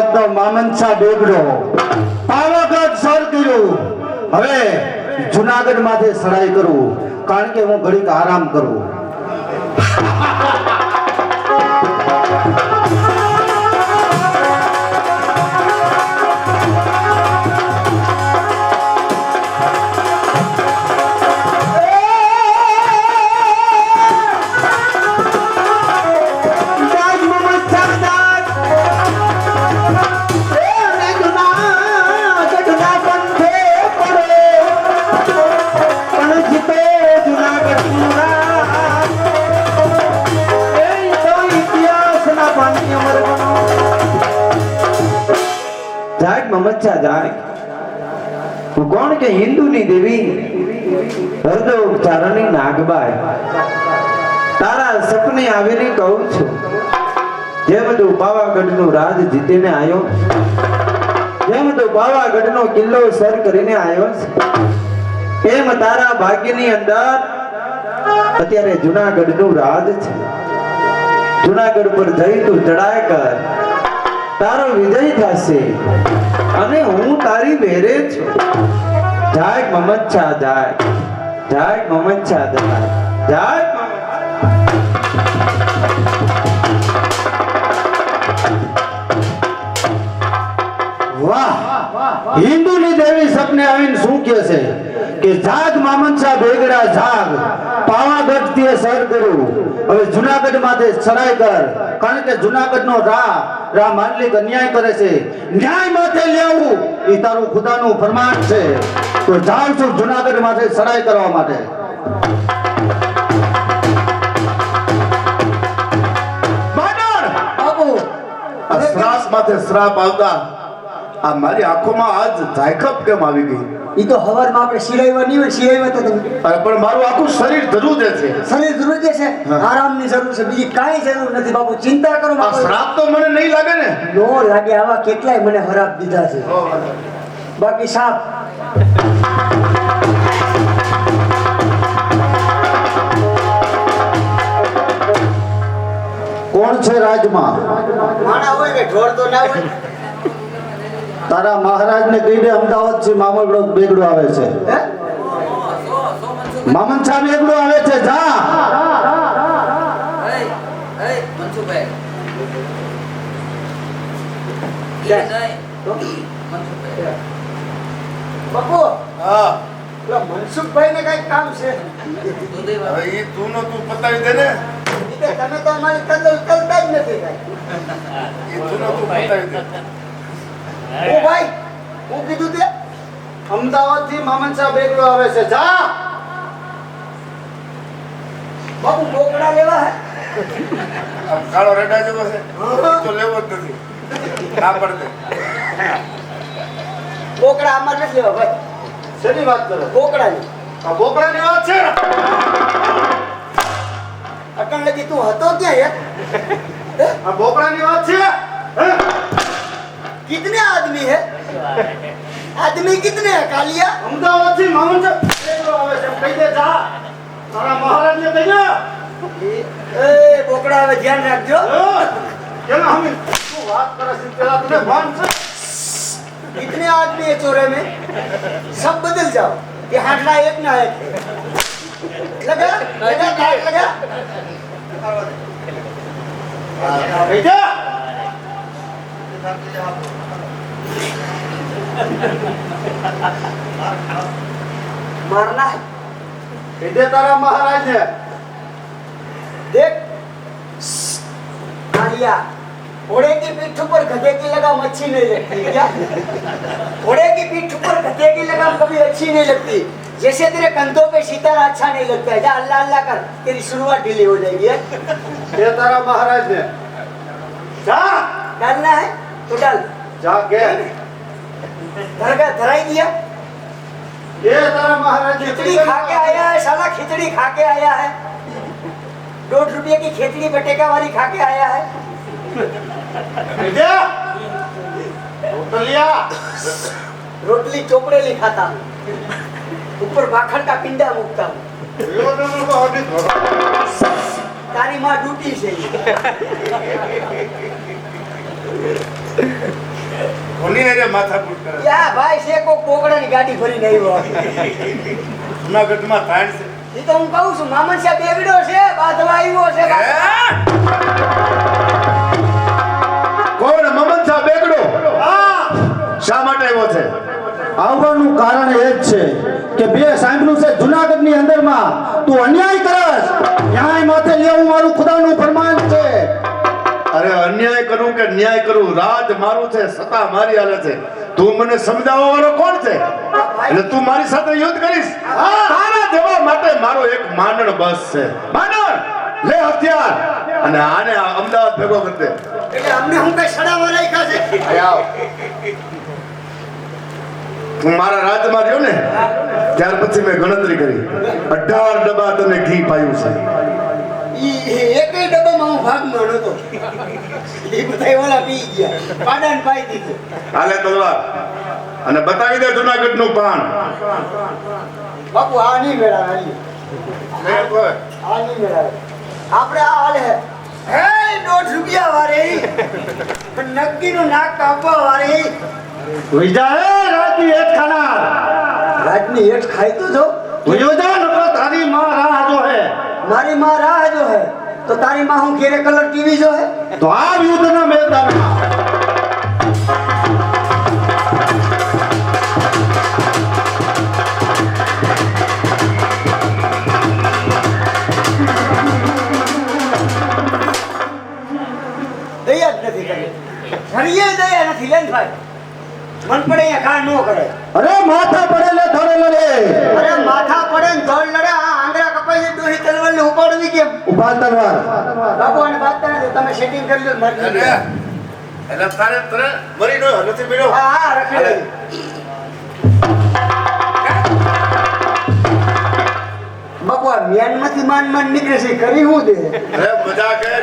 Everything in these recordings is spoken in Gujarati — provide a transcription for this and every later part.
અમદાવાદનો મામનસા બેગડો પાવાગઢ સર કર્યું. હવે જુનાગઢ માથે સડાઈ કરું, કારણ કે હું ઘડીક આરામ કરું. મમચ્છા જાય તું કોણ કે હિન્દુની દેવી હૃદય ઉચ્ચારણી નાગબાઈ તારા સપને આવીને કહું છું જેમ તું પાવાગઢનું રાજ જીતીને આવ્યો, જેમ તું પાવાગઢનો કિલ્લો સર કરીને આવ્યો છે, એમ તારા ભાગ્યની અંદર અત્યારે જુનાગઢનું રાજ છે. જુનાગઢ પર જઈ તું ચડાઈ કર, તારો વિજય થશે અને હું તારી વેરે છું. જાય મમચ્છા જાય, જાય મમચ્છા જાય, જાય. વાહ, હિન્દુની દેવી સપને આવીને શું કહે છે કે જાગ મામનસા બેગડા જાગ, પાવાગઢ થી સર કરું, હવે જુનાગઢ માથે ચડાઈ કર, કારણ કે જુનાગઢનો રા માંડલિક અન્યાય કરે છે, ન્યાય માથે લેવું એ તારું ખુદાનું ફરમાન છે. તો જાઉં છું જુનાગઢ માથે ચડાઈ કરવા માટે. શ્રાપ માથે શ્રાપ આવતા આ મારી આંખોમાં આજ ઝાયકપ કેમ આવી ગઈ? ઈ તો હવારમાં આપણે શિરાઈવા નહીં હોય, શિરાઈવા તો તમે પણ મારું આખું શરીર ધ્રુજે છે. શરીર ધ્રુજે છે, આરામની જરૂર છે, બીજી કાંઈ જરૂર નથી બાપુ. ચિંતા કરો આ શ્રાપ તો મને નહીં લાગે ને? નો લાગે, આવા કેટલાય મને હરાપ દીધા છે. બાકી સાપ કોણ છે રાજમાં? માણા હોય કે ઢોર તો ના હોય. તારા મહારાજને કહી દે અમદાવાદ થી મામલડો બેગડો આવે છે, મામનસા બેગડો આવે છે. જા બાપુ. હા, પેલા મનસુખભાઈ ને કઈ કામ છે? એ તું પતાવી દે ને. તમે તો અમારી કદર કરતા જ નથી કઈ. એ તું પતાવી દે. ઓ ભાઈ, હું કીધું તે અમદાવાદ થી મામનસા બેગડો આવે છે. જા બાપુ બોકડા લેવા હે. કાળો રેડા જેવો છે તો લેવો જ નથી, ના પડે. બોકડા આમાં નથી લેવા ભાઈ. શેની વાત કરે? બોકડાની. આ બોકડાની વાત છે. અટણ લગી તું હતો ક્યાં યાર? આ બોકડાની વાત છે. कितने आदमी है? आदमी कितने हैं कालिया? અમદાવાદ થી મામનસા બેગડો આવે છે. કહી દે જા, તારા મહારાજને કહી દે. ए बोकड़ा હવે ધ્યાન રાખજો. કેના હમે તું વાત કરે છે પેલા તને ભાન છે? कितने आदमी है चोरे में? सब बदल जाओ. ये हाथला एक ना एक लगा लगा काट लगा. કહી દે. मारना है. કહી દે તારા મહારાજને. देख कालिया, घोड़े की पीठ पर गधे की लगाम अच्छी नहीं लगती क्या? घोड़े की पीठ पर गधे की लगाम कभी अच्छी नहीं लगती. जैसे तेरे कंधों पे सितारा अच्छा नहीं लगता है. जा अल्लाह अल्लाह कर, तेरी शुरुआत ढीली हो जाएगी. એ તારા મહારાજને. જા डालना है तो डाल. જા કે धरगा धराई दिया. એ તારા મહારાજને. खिचड़ी खा के आया है साला, खिचड़ी खा के आया है. 2 रुपये की खिचड़ी बटेका वाली खा के आया है. કહી દે. રોટલિયા रोटली चोपड़े खाता हूँ, ऊपर भाखड़ का पिंडा मुकता हूँ. तारी माँ ड्यूटी से કોની હારે માથાકૂટ કરે યા ભાઈ છે કોક બોકડાની ગાડી ભરીને આવ્યો જુનાગઢમાં થાય છે ઈ તો હું કહું છું મામન સાહેબ બેગડો છે બાંધવા આવ્યો છે કોણ મમન શાહ બેગડો શા માટે આવ્યો છે આવવાનું કારણ એ જ છે કે બે સાંભળ્યું છે જુનાગઢની અંદરમાં તું અન્યાય કરસ ન્યાય માથે લેવું મારું ખુદાનું ફરમાન છે. અરે અન્યાય કરું કે ન્યાય કરું રાજ મારું છે સત્તા મારી હાલે છે તું મને સમજાવવા વાળો કોણ છે એટલે તું મારી સાથે યુદ્ધ કરીશ તારા જવા માટે મારો એક માંડણ બસ છે માંડણ લે હથિયાર અને આને અમદાવાદ ભેગો કરી દે એટલે અમને હું કઈ સડાવા રાખ્યા છે અહીં આવ હું મારા રાજમાં રહ્યો ને ત્યાર પછી મેં ગણતરી કરી 18 ડબ્બા તને ઘી પાયું છે ઈ એકેય ડબ્બામાં હું ભાગમાં નહોતો ઈ બધા ઓલા પી ગયા પાડાને પાઈ દીધું હાલે તલવાર અને બતાવી દે જુનાગઢ નું પાન બાપુ આ નહીં મેળાવે આ નહીં મેળાવે આપણે આ હાલે હે 1.5 રૂપિયા વાળી નક્કીનું નાક કાપવા વાળી વિજા એ રાજની હેઠ ખાનાર રાજની હેઠ ખાઈ તો જો ભૂયો જા નકર તારી માં રાહ જો હે મારી માં રાહ જો હે તો તારી માં હું ઘેરે કલર ટીવી જો હે તો આ યુદ્ધના મેદાનમાં દયા જ નથી કરી ઘડીએ દયા નથી લેન ભાઈ મન પડે અહીંયા કાન ન કરે અરે માથા પડેલે ધડે લડે અરે માથા પડે ને ધડ લડે આ આંગળા કપાઈ જાય ડોહી તલવાર ને ઉપાડવી કેમ ઉભા તલવાર બાપુ આને વાત કરે તમે સેટિંગ કરી લો મરજી એટલે તારે તને મરી નો નથી મળ્યો હા હા રખી લે બાપુ આ મ્યાનમાંથી માન નીકળે છે કરી હું દે અરે મજા કર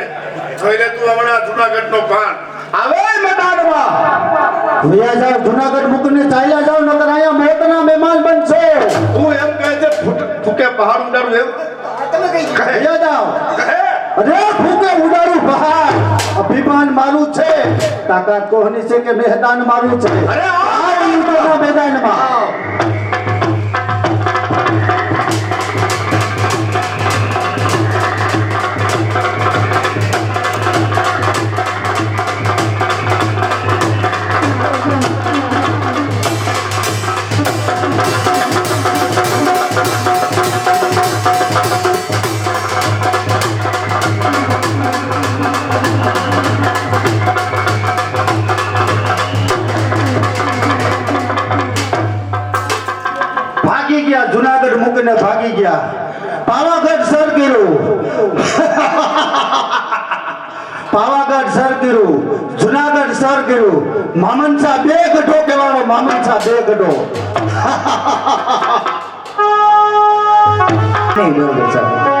જોઈ લે તું હમણાં જુનાગઢ નો પાન આવે મેદાનમાં ભૂયા જાવ જુનાગઢ મુકને ચાલ્યા જાવ નકર અહીંયા મહેતના મહેમાન બનશો. તું એમ કહે છે ફૂકે પહાડ ઉડાડું એમ આ તમે કઈ ભૂયા જાવ કહે અરે ફૂકે ઉડાડું પહાડ અભિમાન મારું છે તાકાત કોહની છે કે મેદાન મારું છે અરે આ યુદ્ધના મેદાનમાં ભાગી ગયા જુનાગઢ મૂકીને ભાગી ગયા પાવાગઢ સર કર્યું પાવાગઢ સર કર્યું જુનાગઢ સર કર્યું મામન શાહ બે ગઢો કહેવાનો મામન શાહ બે ગઢો નહીં બરોબર સાહેબ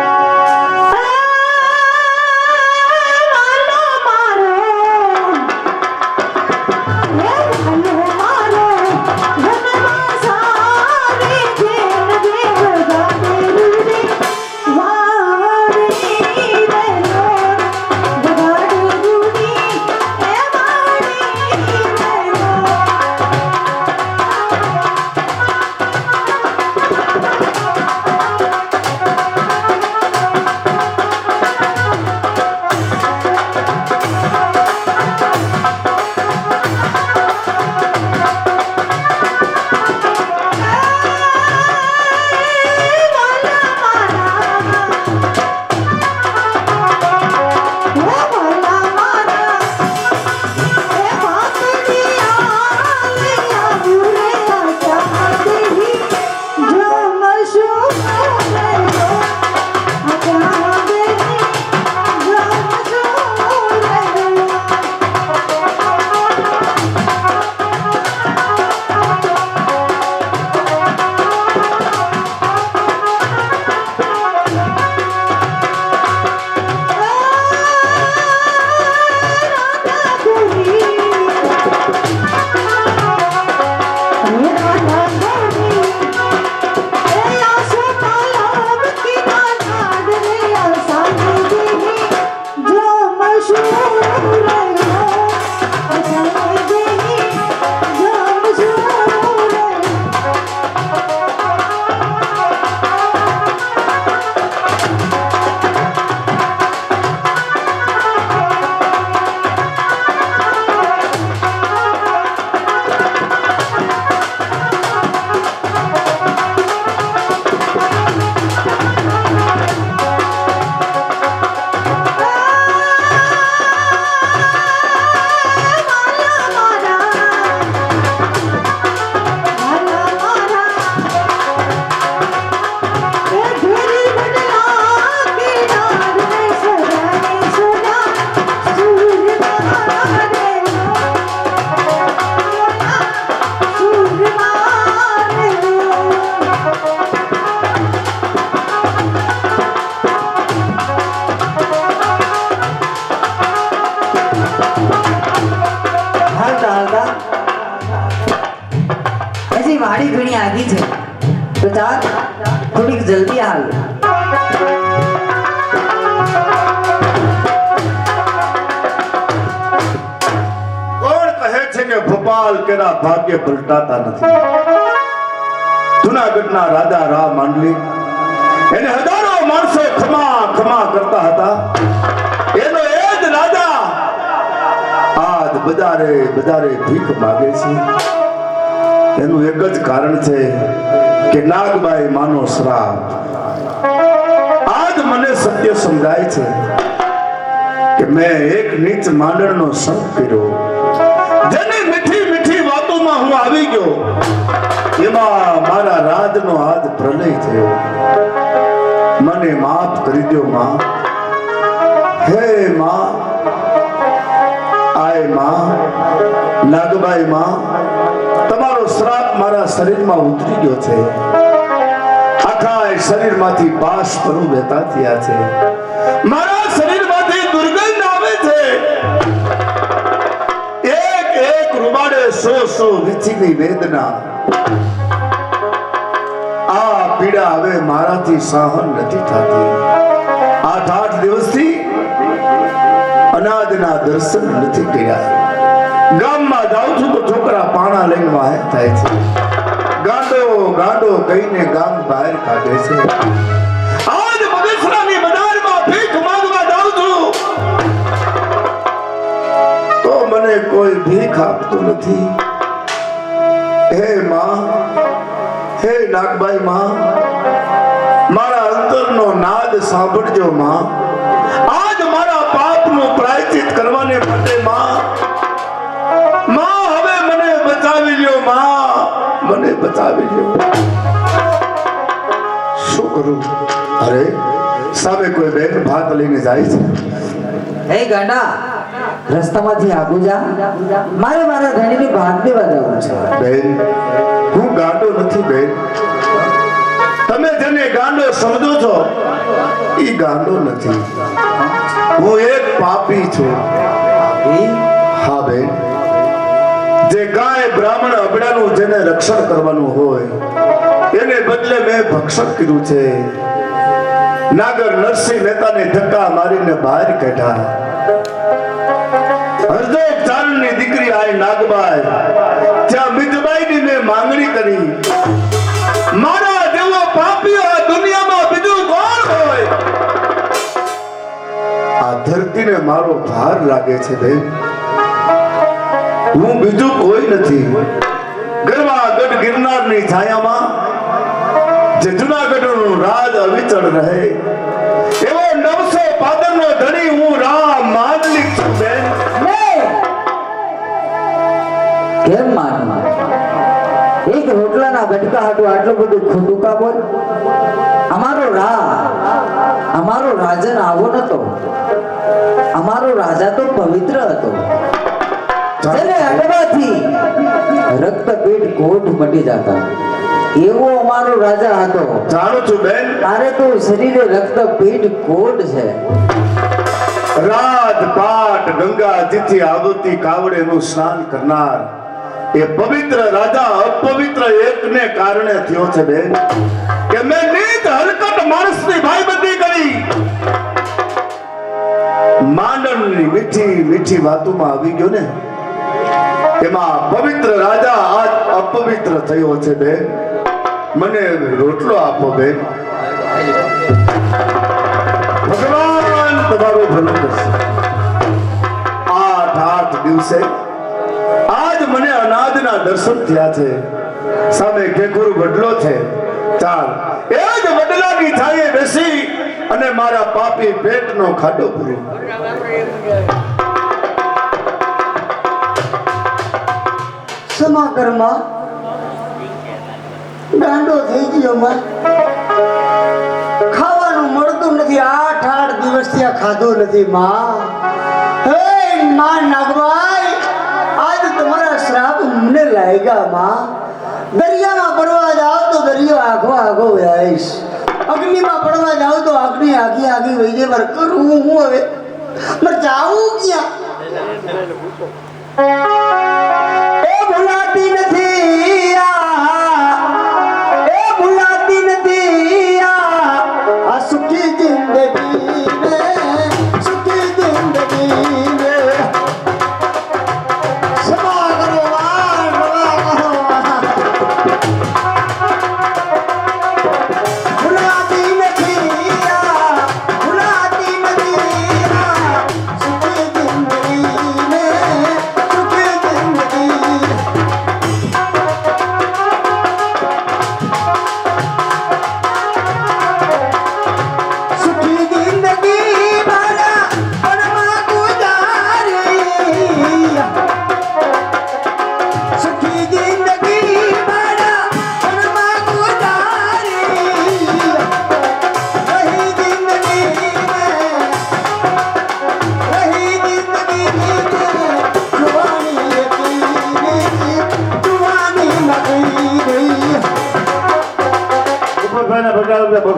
હાલ. કોણ કહે છે કે ભોપાલ કેરા ભાગ્ય પલટાતા નથી? જુનાગઢના રાજા રા માંડલી એને હજારો માણસો ખમા ખમા કરતા હતા. એનો એ જ રાજા આજ બજારે બજારે ભીખ માગે છે. એનું એક જ કારણ છે કે નાગબાઈ માનો શ્રાપ. આજ મને સત્ય સમજાય છે કે મેં એક નીચ માંડણનો સંગ કર્યો. જેની મીઠી મીઠી વાતોમાં હું આવી ગયો એમાં મારા રાજનો આજ પ્રલય થયો. મને માફ કરી દો માં. હે માં, આય માં, નાગબાઈ માં, તમારો શ્રાપ મારા શરીરમાં ઉતરી ગયો છે. આખા શરીરમાંથી બાસ પરું વહેતા થયા છે. મારા શરીરમાંથી દુર્ગંધ આવે છે. એક એક રૂબાડે સો સો વીછીની વેદના. આ પીડા હવે મારાથી સહન નથી થતી. 8 દિવસથી અનાજના દર્શન નથી કર્યા. ગામમાં જાઉં છું તો છોકરા પાણા લઈને વાહે થાય છે. ગાંડો ગાંડો કહીને ગામ બહાર કાઢે છે. આજ બગસરાની બજારમાં ભીખ માંગવા જાઉં છું તો મને કોઈ ભીખ આપતું નથી. હે માં, હે નાગબાઈ માં, મારા અંતરનો નાદ સાંભળજો માં. આજ મારા પાપનું પ્રાયશ્ચિત કરવાને માટે માં હવે મને બચાવી લ્યો માં, મને બચાવી લ્યો. શું કરું? અરે સામે કોઈ બેન ભાત લઈને જાય છે. હે ગાંડા, રસ્તામાંથી આગુ જા. મારે મારા ધણીની ભાગ દેવા જવું છે. બેન, હું ગાંડો નથી બેન. તમે જેને ગાંડો સમજો છો એ ગાંડો નથી. હું એક પાપી છું. હા બેન, જે ગાય બ્રાહ્મણ અબડાનું જેને રક્ષણ કરવાનું હોય એને બદલે મેં ભક્ષણ કર્યું છે. નાગર નરસિંહ મહેતાને ધક્કા મારીને બહાર કાઢ્યા. હરદોક ચારણની દીકરી આય નાગબાઈ, જ્યાં મીતબાઈની મેં માંગણી કરી. મારા જેવો પાપીઓ આ દુનિયામાં બીજું કોણ હોય? આ ધરતીને મારો ભાર લાગે છે બેન. હું બીજું કોઈ નથી. ગરવા ગઢ ગિરનારની છાયામાં જે જુનાગઢનું રાજ અવિચળ રહે એવો 900 પાદરનો ધણી હું રામ માંડલિક છું બેન. કેમ માન? એક રોટલાના ગટકા હાટું આટલું બધું ખોટું કા બોલ? અમારો રાજન આવો નતો. અમારો રાજા તો પવિત્ર હતો. જેને અડવાથી રક્તપીઠ કોટ મટી જતા એવો અમારો રાજા હતો. જાણું છું બેન. તારે તો શરીરે રક્તપીઠ કોટ છે. રાજપાટ ગંગાજીથી આવતી કાવડેનું સ્નાન કરનાર એ પવિત્ર રાજા અપવિત્ર એકને કારણે થયો છે બેન કે મેં નીચ હલકટ માણસની ભાઈબંધી કરી. માંડણની મીઠી મીઠી વાતોમાં આવી ગયો ને એમાં પવિત્ર રાજા આજ અપવિત્ર થયો છે બેન. મને રોટલો આપો બેન. ભગવાન તમારું ભલું કરશે. 8 દિવસે આજ મને અનાજના દર્શન થયા છે. સામે કેકુર વડલો છે. ચાલ એ જ વડલાની છાયે બેસી અને મારા પાપી પેટનો ખાડો પૂરો. ક્ષમા કર માં, ગાંડો થઈ ગયો માં. ખાવાનું મળતું નથી. 8 દિવસથી આ ખાધો નથી માં. હે માં નાગબાઈ, આજ તમારા શ્રાપ મને લાગ્યા માં. દરિયામાં પડવા જાવ તો દરિયો આખો આખો વહેશ. અગ્નિમાં પડવા જાવ તો અગ્નિ આગી આગી વહી જાય. મારે કરવું હું હવે? મારે જાવું ક્યાં? એ ભૂલાતી નથી આ, એ ભૂલાતી નથી આ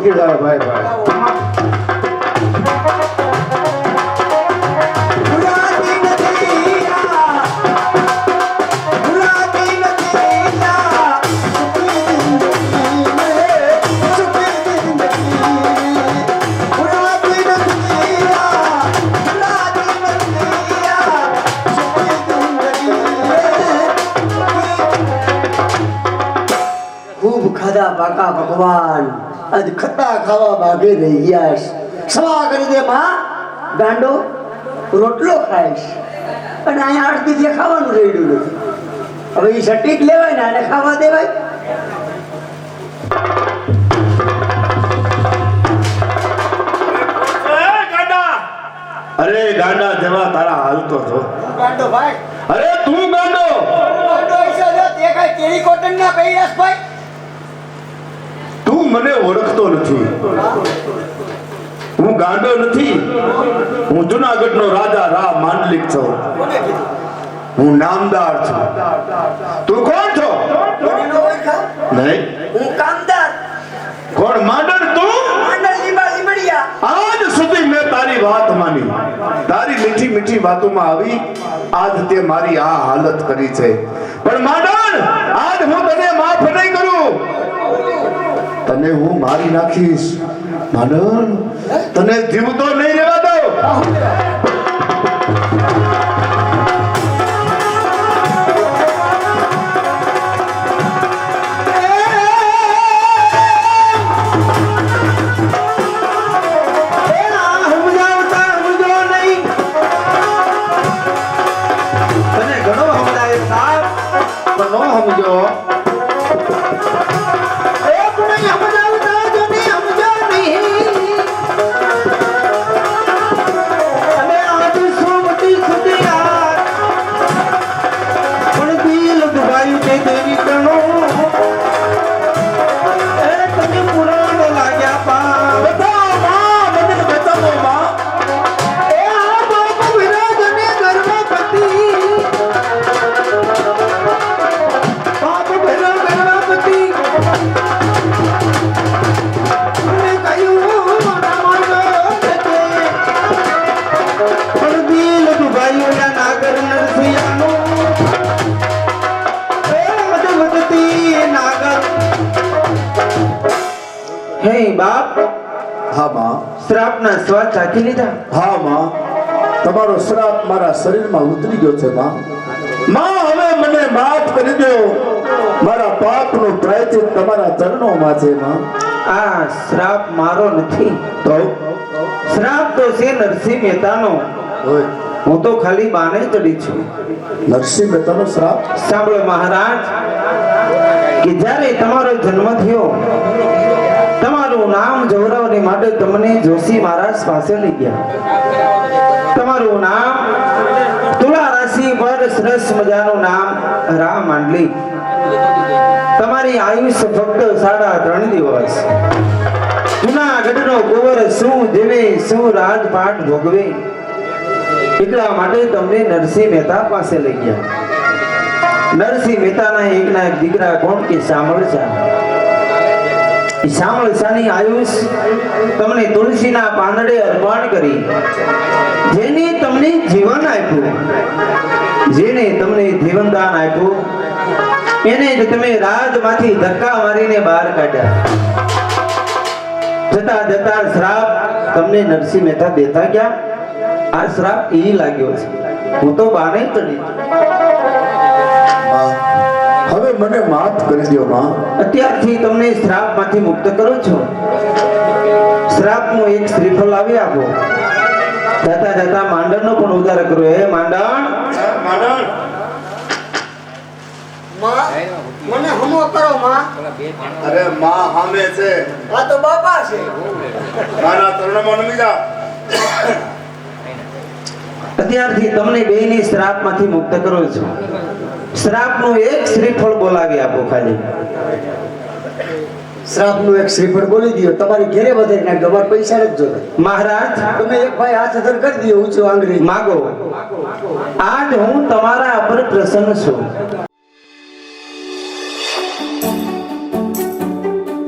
ખીજાય ભાઈ ભાઈ ગુલાબી નથી આ, ગુલાબી નથી આ, સુખી જિંદગી, ગુલાબી નથી આ, ગુલાબી નથી આ, સુખી જિંદગી. ખૂબ ખાધા પાકા ભગવાન આજ ખટ્ટા ખાવા બાગે રહી ગયા છે. સવા કરી દે માં ગાંડો રોટલો ખાઈશ અને અહીંયા 8 દિવસે ખાવાનું રેડ્યું નથી. હવે એ સટીક લેવાય ને આને ખાવા દેવાય. અરે ગાંડા જેવા તારા હાલ તો જો. ગાંડો ભાઈ અરે તું ગાંડો. ગાંડો હશે જો તે કઈ કેરી કોટન ના પહેર્યાસ ભાઈ. તું મને ઓળખતો નથી. હું ગાંડો નથી. હું જુનાગઢનો રાજા રા માંડલિક છું. કોને કીધું? હું નામદાર છું. તું કોણ છો? કોને નો ઓળખા? નહીં. હું કામદાર કોણ માંડણ તું? માંડલ લીંબા લીંબડિયા. આજ સુધી મેં તારી વાત માની. તારી મીઠી મીઠી વાતોમાં આવી આજ તે મારી આ હાલત કરી છે. પણ માંડણ આજ હું તને માફ નહીં કરું. તને હું મારી નાખીશ. માંડણ તને જીવતો નહીં રહેવા દઉં. તને ઘણો સમજાય સાહેબ, પણ નો સમજો. અને આજ સોમતી સુધી આ પણ દિલ દુભાયું તે દેવી કણો એ તને પુરાણ લાગ્યા પા બતાવો માં, મને બતાવો માં. એ આ બાપ વિરાજને ગર્ભવતી બાપ ભેરો ગર્ભવતી અને કહ્યું રામાયણ છે પણ દિલ દુભાયું ના નાગર નરસિંહાનો એ વધતી નાગર. હે બાપ, હા માં. શ્રાપના સ્વાદ ચાખી લીધા? હા માં. તમારો શ્રાપ મારા શરીરમાં ઉતરી ગયો છે માં. માં હવે મને માફ કરી દો. મારા પાપનું પ્રાયશ્ચિત તમારા ચરણોમાં છે માં. આ શ્રાપ મારો નથી, તો શ્રાપ તો છે નરસિંહ મહેતાનો. ઓય, હું તો ખાલી બાને ચડી છું. નરસિંહ મહેતાનો શ્રાપ. સાંભળો મહારાજ, કે જ્યારે તમારો જન્મ થયો તમારું નામ જોવરાવને માટે તમને જોશી મહારાજ પાસે લઈ ગયા. તમારું નામ તુલા રાશિ પર સરસ મજાનું નામ રા માંડલી. તમારી આયુષ્ય ફક્ત 3.5 દિવસ. જુનાગઢનો કુંવર શું જીવે શું રાજપાટ ભોગવે એટલા માટે તમને નરસિંહ મહેતા પાસે લઈ ગયા. નરસિંહ મહેતાના એકના એક દીકરા કોણ કે શામળશા. એ શામળશાની આયુષ તમને તુલસીના પાંદડે અર્પણ કરી. જેને તમને જીવન આપ્યું, જેને તમને જીવનદાન આપ્યું, એને જ તમે રાજમાંથી ધક્કા મારીને બહાર કાઢ્યા. જતા જતા શ્રાપ તમને નરસિંહ મહેતા દેતા ગયા. આ શ્રાપ એ લાગ્યો છે. હું તો બાને ચડી. માં, હવે મને માફ કરી દો માં. અત્યારથી તમને શ્રાપમાંથી મુક્ત કરું છું. શ્રાપનું એક શ્રીફળ લાવી આપો. જતા જતા માંડણનો પણ ઉદ્ધાર કરો. હે માંડણ, માં મને હમો કરો માં. અરે માં સામે છે. આ તો બાપા છે. મારા ચરણોમાં નમી જા. અત્યારથી તમને બેયની શ્રાપમાંથી મુક્ત કરું છું. શ્રાપનું એક શ્રીફળ બોલાવી આપો ખાલી. શ્રાપનું એક શ્રીફળ બોલી દો. તમારી ઘેરે વધારી નાખજો. અમારે પૈસા નથી જોતા. મહારાજ, તમે એક ભાઈ હાથ અધર કરી દો ઊંચો આંગળી. માગો. આજ હું તમારા પર પ્રસન્ન છું.